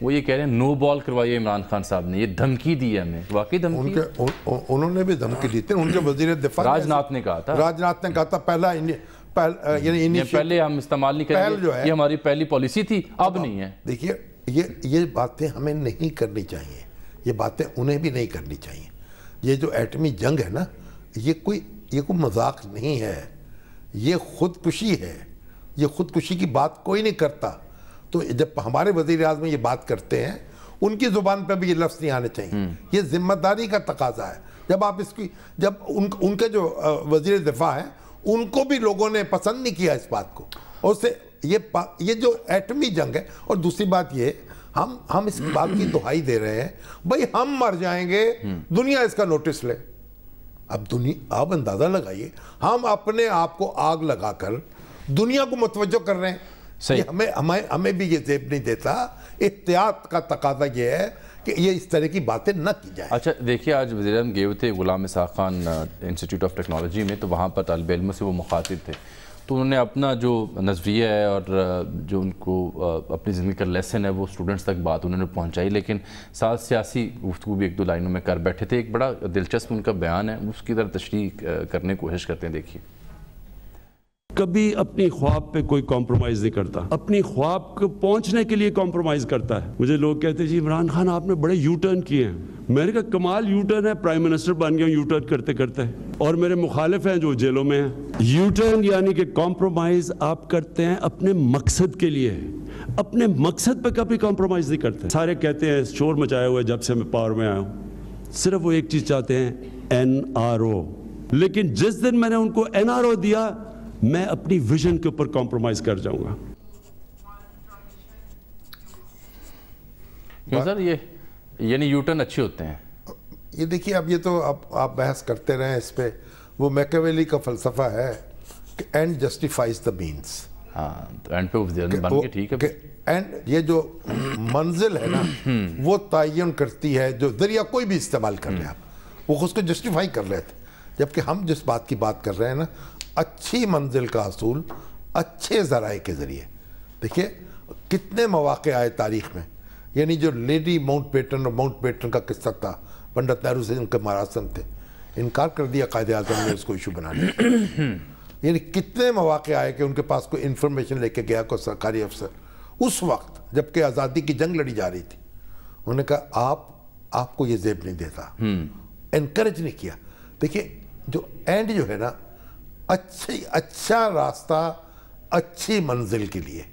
وہ یہ کہہ رہے ہیں نو بال کروائیے عمران خان صاحب نے, یہ دھمکی دی ہے ہمیں. واقعی دھمکی انہوں نے بھی دھمکی دی تھی. ان کے وزیر دفاع راج ناتھ نے کہا تھا پہلا یعنی پہلے ہم استعمال نہیں کریں گے, یہ ہماری پہلی پالیسی تھی, اب نہیں ہے. دیکھیے یہ باتیں ہمیں نہیں کرنی چاہیے, یہ باتیں انہیں بھی نہیں کرنی چاہیے. یہ جو ایٹمی جنگ ہے نا یہ کوئی مذاق نہیں ہے, یہ خودکشی ہے. یہ خودکشی کی بات کوئی نہیں کرتا. تو جب ہمارے وزیر اعظم یہ بات کرتے ہیں ان کی زبان پہ بھی یہ لفظ نہیں آنے چاہیے. یہ ذمہ داری کا تقاضا ہے. جب ان کے جو وزیر دفاع ہیں ان کو بھی لوگوں نے پسند نہیں کیا اس بات کو, اور سے یہ جو ایٹمی جنگ ہے. اور دوسری بات یہ ہم اس بات کی دہائی دے رہے ہیں بھئی ہم مر جائیں گے, دنیا اس کا نوٹس لے. اب اندازہ لگائیے ہم اپنے آپ کو آگ لگا کر دنیا کو متوجہ کر رہے ہیں. ہمیں بھی یہ زیب نہیں دیتا. احتیاط کا تقاضا یہ ہے کہ یہ اس طرح کی باتیں نہ کی جائیں. اچھا دیکھیے آج وزیر اعظم گئے ہوئے تھے Ghulam Ishaq Khan institute of technology میں, تو وہاں پر طالب علموں سے وہ مخاطب تھے. تو انہوں نے اپنا جو نظریہ ہے اور جو ان کو اپنی زندگی کا لیسن ہے وہ اسٹوڈنٹس تک بات انہوں نے پہنچائی, لیکن ساتھ سیاسی گفتگو بھی 1-2 لائنوں میں کر بیٹھے تھے. ایک بڑا دلچسپ ان کا بیان ہے, اس کی طرف تشریح کرنے کی کوشش کرتے ہیں. دیکھیے کبھی اپنی خواب پہ کوئی کمپرومائز نہیں کرتا, اپنی خواب کو پہنچنے کے لیے کمپرومائز کرتا ہے. مجھے لوگ کہتے ہیں جی عمران خان آپ نے بڑے یو ٹرن کیے ہیں. میں نے کہا کمال یو ٹرن ہے, پرائم منسٹر بن گیا یو ٹرن کرتے کرتے. اور میرے مخالف ہیں جو جیلوں میں ہیں. یو ٹرن یعنی کہ کمپرومائز آپ کرتے ہیں اپنے مقصد کے لیے, اپنے مقصد پہ کبھی کمپرومائز نہیں کرتے. سارے کہتے ہیں شور مچایا ہوا ہے جب سے میں پاور میں آیا ہوں, صرف وہ ایک چیز چاہتے ہیں NRO. لیکن جس دن میں نے ان کو NRO دیا میں اپنی ویژن کے اوپر کمپرومائز کر جاؤں گا. کیوں سر یہ یعنی یو ٹرن اچھے ہوتے ہیں؟ یہ دیکھیے اب یہ تو آپ بحث کرتے رہیں اس پہ. وہ میکیاویلی کا فلسفہ ہے کہ اینڈ جسٹیفائز دا مینس. ہاں تو اینڈ پہ بن کے ٹھیک ہے. اینڈ یہ جو منزل ہے نا وہ تعین کرتی ہے جو ذریعہ کوئی بھی استعمال کر لیں آپ, وہ اس کو جسٹیفائی کر لیتے. جبکہ ہم جس بات کی بات کر رہے ہیں نا اچھی منزل کا حصول اچھے ذرائع کے ذریعے. دیکھیے کتنے مواقع آئے تاریخ میں, یعنی جو لیڈی ماؤنٹ بیٹن اور ماؤنٹ بیٹن کا قصہ تھا, پنڈت نہرو سے ان کے مراسم تھے, انکار کر دیا قائد اعظم نے اس کو ایشو بنا لیا. یعنی کتنے مواقع آئے کہ ان کے پاس کوئی انفارمیشن لے کے گیا کوئی سرکاری افسر اس وقت جبکہ آزادی کی جنگ لڑی جا رہی تھی. انہوں نے کہا آپ کو یہ زیب نہیں دیتا, انکریج نہیں کیا. دیکھیے جو اینڈ جو ہے نا اچھا راستہ اچھی منزل کے لیے,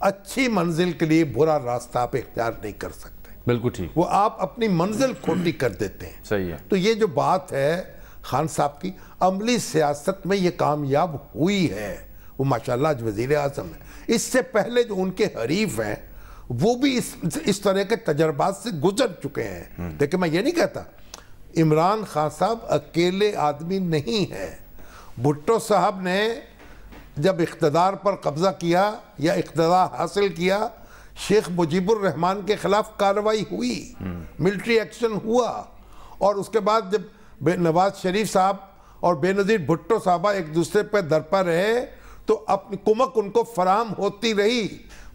अच्छी मंजिल के लिए बुरा रास्ता आप इख्तियार नहीं कर सकते। बिल्कुल ठीक। वो आप अपनी मंजिल खोटी कर देते हैं। सही है। तो ये जो बात है खान साहब की, अमली सियासत में ये कामयाब हुई है। वो माशाल्लाह आज वज़ीर आज़म है। इससे पहले जो उनके हरीफ हैं वो भी इस तरह के तजर्बात से गुजर चुके हैं। लेकिन मैं ये नहीं कहता इमरान खान साहब अकेले आदमी नहीं है। भुट्टो साहब ने जब इख्तदार पर कब्जा किया या इख्तदार हासिल किया, शेख मुजीबुर रहमान के खिलाफ कार्रवाई हुई, मिलिट्री एक्शन हुआ, और उसके बाद जब नवाज शरीफ साहब और बेनज़ीर भुट्टो साहबा एक दूसरे पर दरपा रहे तो अपनी कुमक उनको फराम होती रही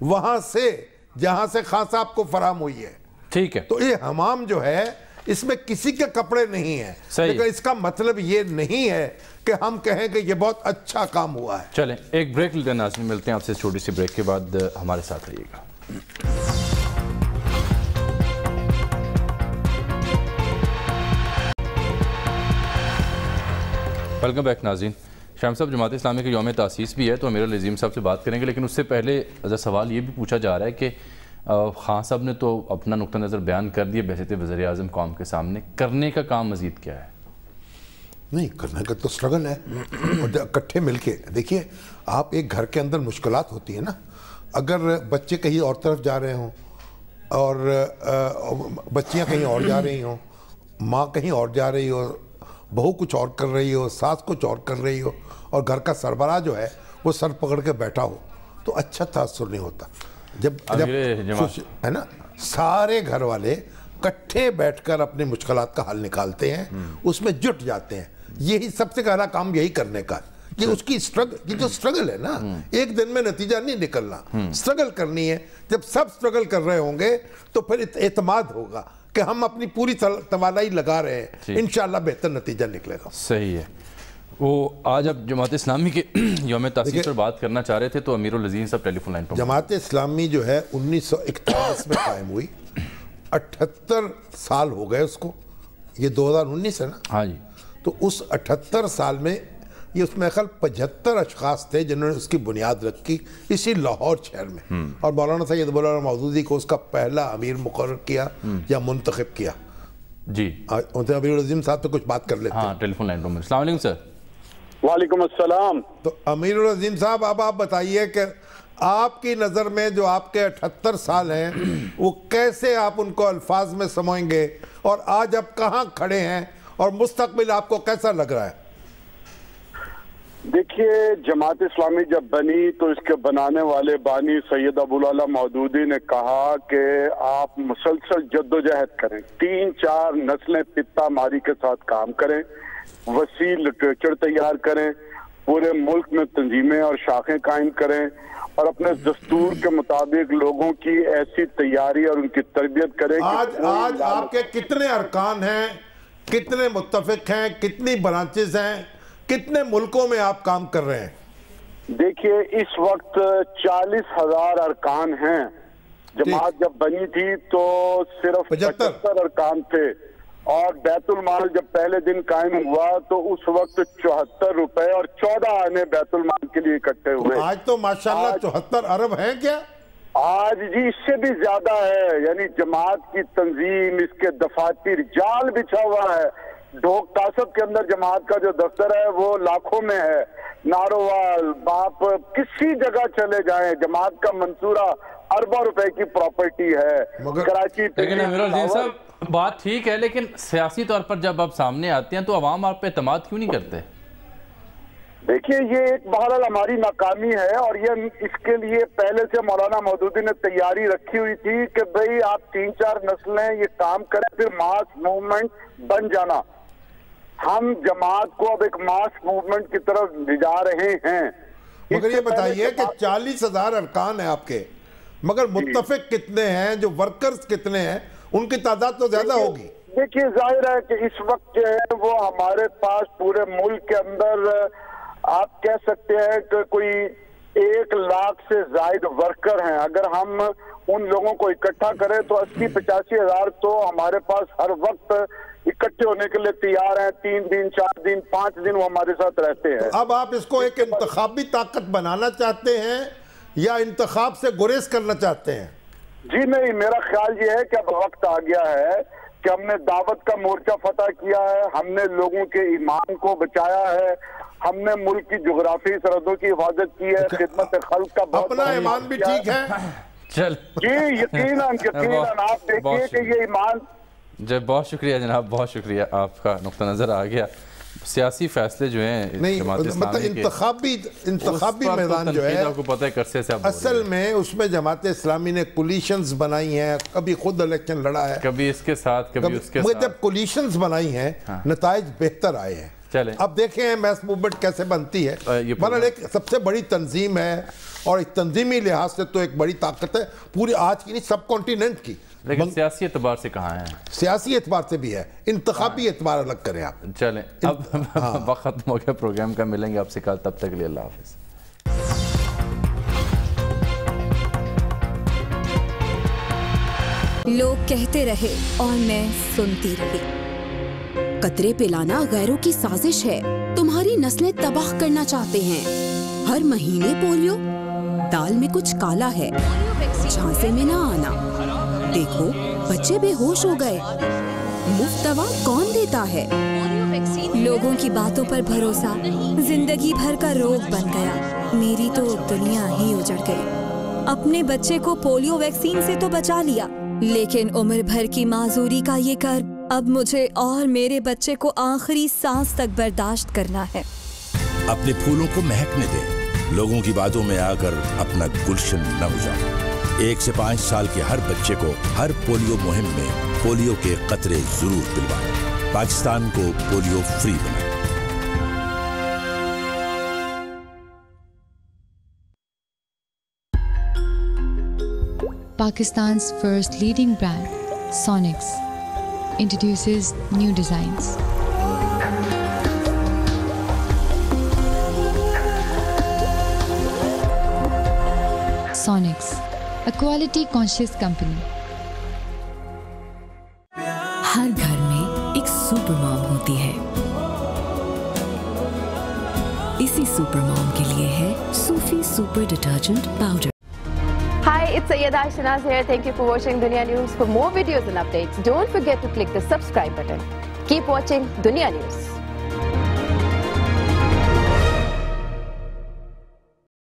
वहां से जहां से खान साहब को फराम हुई है। ठीक है। तो ये हमाम जो है इसमें किसी के कपड़े नहीं है, लेकिन इसका मतलब ये नहीं है कि हम कहें कि ये बहुत अच्छा काम हुआ है। चलें एक ब्रेक लेते हैं नाज़रीन, मिलते हैं आपसे छोटी सी ब्रेक के बाद, हमारे साथ रहिएगा। वेलकम बैक नाज़रीन। शाम साहब, जमात इस्लामी के यौम तासीस भी है तो अमीरुल अज़ीम साहब से बात करेंगे, लेकिन उससे पहले सवाल ये भी पूछा जा रहा है कि खान साहब ने तो अपना नुक्ता नज़र बयान कर दिया बहसीत वज़ीर आज़म कौम के सामने, करने का काम मज़ीद क्या है? नहीं करने का तो स्ट्रगल है, और इकट्ठे मिलके देखिए, आप एक घर के अंदर मुश्किलात होती है ना, अगर बच्चे कहीं और तरफ जा रहे हों और बच्चियां कहीं और जा रही हों, माँ कहीं और जा रही हो, बहू कुछ और कर रही हो, सास कुछ और कर रही हो, और घर का सरबराह जो है वो सर पकड़ के बैठा हो, तो अच्छा तासुर नहीं होता। जब है ना, सारे घर वाले इकट्ठे बैठकर अपनी मुश्किलात का हल निकालते हैं, उसमें जुट जाते हैं, यही सबसे पहला काम यही करने का कि उसकी स्ट्रगल, ये जो स्ट्रगल है ना, एक दिन में नतीजा नहीं निकलना, स्ट्रगल करनी है। जब सब स्ट्रगल कर रहे होंगे तो फिर एतमाद होगा कि हम अपनी पूरी तवानाई लगा रहे हैं, इंशाअल्लाह बेहतर नतीजा निकलेगा। सही है। वो आज अब जमात इस्लामी के यौम तासीस पर बात करना चाह रहे थे तो अमीरुल अज़ीम साहब टेलीफोन लाइन पर। जमात इस्लामी जो है 1941 में कायम हुई, 78 साल हो गए उसको, ये 2019 है ना। हाँ जी। तो उस 78 साल में ये उसमें ख्याल 75 अशखास थे जिन्होंने उसकी बुनियाद रखी इसी लाहौर शहर में, और मौलाना सैयद मौदूदी को उसका पहला अमीर मुकर्रर किया या मुंतखब किया। जी उनसे अमीरुल अज़ीम साहब तो कुछ बात कर लेते हैं। हाँ, टेलीफोन लाइन पर। अस्सलाम वालेकुम सर। वालेकुम अस्सलाम। तो अमीरुल अज़ीम साहब, अब आप बताइए कि आपकी नज़र में जो आपके 78 साल हैं वो कैसे आप उनको अल्फाज में समझेंगे, और आज आप कहाँ खड़े हैं और मुस्तकबिल आपको कैसा लग रहा है? देखिए, जमात इस्लामी जब बनी तो इसके बनाने वाले बानी सैयद अबुल आला मौदूदी ने कहा कि आप मुसलसल जद्दोजहद करें, 3-4 नस्लें पिता मारी के साथ काम करें, वसी लिटरेचर तैयार करें, पूरे मुल्क में तंजीमें और शाखें कायम करें, और अपने दस्तूर के मुताबिक लोगों की ऐसी तैयारी और उनकी तरबियत करें। आज आपके कितने अरकान हैं, कितने मुत्तफिक हैं, कितनी ब्रांचेस हैं, कितने मुल्कों में आप काम कर रहे हैं? देखिए, इस वक्त 40,000 अरकान हैं। जमात जब बनी थी तो सिर्फ 75 अरकान थे, और बैतुल माल जब पहले दिन कायम हुआ तो उस वक्त 74 रुपए और 14 आने बैतुल माल के लिए इकट्ठे हुए। आज तो माशाल्लाह 74 अरब हैं क्या? आज जी इससे भी ज्यादा है, यानी जमात की तंजीम, इसके दफातर जाल बिछा हुआ है। ढोक तासब के अंदर जमात का जो दफ्तर है वो लाखों में है, नारोवाल बाप किसी जगह चले जाएं, जमात का मंसूरा अरबों रुपए की प्रॉपर्टी है। कराची। लेकिन अमीरुल अज़ीम साहब, बात ठीक है, लेकिन सियासी तौर पर जब आप सामने आते हैं तो अवाम आप पे एतमाद क्यों नहीं करते? देखिए, ये एक बहरहाल हमारी नाकामी है, और ये इसके लिए पहले से मौलाना मौदूदी ने तैयारी रखी हुई थी कि भाई आप 3-4 नस्लें ये काम करें, फिर मास मूवमेंट बन जाना। हम जमात को अब एक मास मूवमेंट की तरफ ले जा रहे हैं। मगर ये बताइए कि 40,000 अरकान है आपके, मगर मुत्तफिक कितने हैं, जो वर्कर्स कितने हैं, उनकी तादाद तो ज्यादा होगी। देखिए, जाहिर है कि इस वक्त जो है वो हमारे पास पूरे मुल्क के अंदर आप कह सकते हैं कि कोई 1 लाख से ज्यादा वर्कर हैं। अगर हम उन लोगों को इकट्ठा करें तो 80-85 हजार तो हमारे पास हर वक्त इकट्ठे होने के लिए तैयार हैं। 3 दिन, 4 दिन, 5 दिन वो हमारे साथ रहते हैं। तो अब आप इसको एक इंतखाबी ताकत बनाना चाहते हैं یا انتخاب سے گریز کرنا چاہتے ہیں؟ جی نہیں، میرا خیال یہ ہے کہ اب وقت آ گیا ہے کہ ہم نے دعوت کا مورچہ فتح کیا ہے، ہم نے لوگوں کے ایمان کو بچایا ہے، ہم نے ملک کی جغرافی سرحدوں کی حفاظت کی ہے، خدمت خلق کا بہت اپنا ایمان بھی ٹھیک ہے؟ چل جی یقیناً آپ دیکھیے کہ یہ ایمان. جی بہت شکریہ جناب، بہت شکریہ، آپ کا نقطہ نظر آ گیا. سیاسی فیصلے جو ہیں نہیں، مطلب انتخابی میدان جو ہے، آپ کو پتہ ہے کرسے سے اصل میں اس میں جماعت اسلامی نے کولیشنز بنائی ہیں، کبھی خود الیکشن لڑا ہے، کبھی اس کے ساتھ کبھی اس کے ساتھ. جب کولیشنز بنائی ہیں نتائج بہتر آئے ہیں. چلیں اب دیکھیں میس موومنٹ کیسے بنتی ہے. بہرحال ایک سب سے بڑی تنظیم ہے، اور ایک تنظیمی لحاظ سے تو ایک بڑی طاقت ہے پوری آج کی نہیں سب کانٹیننٹ کی. لیکن سیاسی اعتبار سے کہاں ہیں؟ سیاسی اعتبار سے بھی ہے، انتخابی اعتبار الگ کریں آپ. چلیں اب وقت ختم ہو گیا پروگرام کا، ملیں گے آپ سے کل، تب تک کے لیے اللہ حافظ. لوگ کہتے رہے اور میں سنتی رہی. قطرے پلانا غیروں کی سازش ہے، تمہاری نسلیں تباہ کرنا چاہتے ہیں. ہر مہینے پولیو، دال میں کچھ کالا ہے، جھانسے میں نہ آنا. دیکھو بچے بے ہوش ہو گئے. مفت دوا کون دیتا ہے؟ لوگوں کی باتوں پر بھروسہ زندگی بھر کا روگ بن گیا. میری تو دنیا ہی اجڑ گئی. اپنے بچے کو پولیو ویکسین سے تو بچا لیا، لیکن عمر بھر کی معذوری کا یہ کرب اب مجھے اور میرے بچے کو آخری سانس تک برداشت کرنا ہے. اپنے پھولوں کو مہکنے دیں، لوگوں کی باتوں میں آ کر اپنا گلشن نہ اجاڑیں. 1 سے 5 سال کے ہر بچے کو ہر پولیو مہم میں پولیو کے قطرے ضرور پلوائیں. پاکستان کو پولیو فری بنائیں. Pakistan's first leading brand, Sonix, introduces new designs. Sonix, a quality conscious company. ہر گھر میں ایک سپر مام ہوتی ہے. اسی سپر مام کے لیے ہے Sufi super detergent powder. Hi, it's Sayyeda Shanaz here. Thank you for watching Dunya News. For more videos and updates, don't forget to click the subscribe button. Keep watching Dunya News.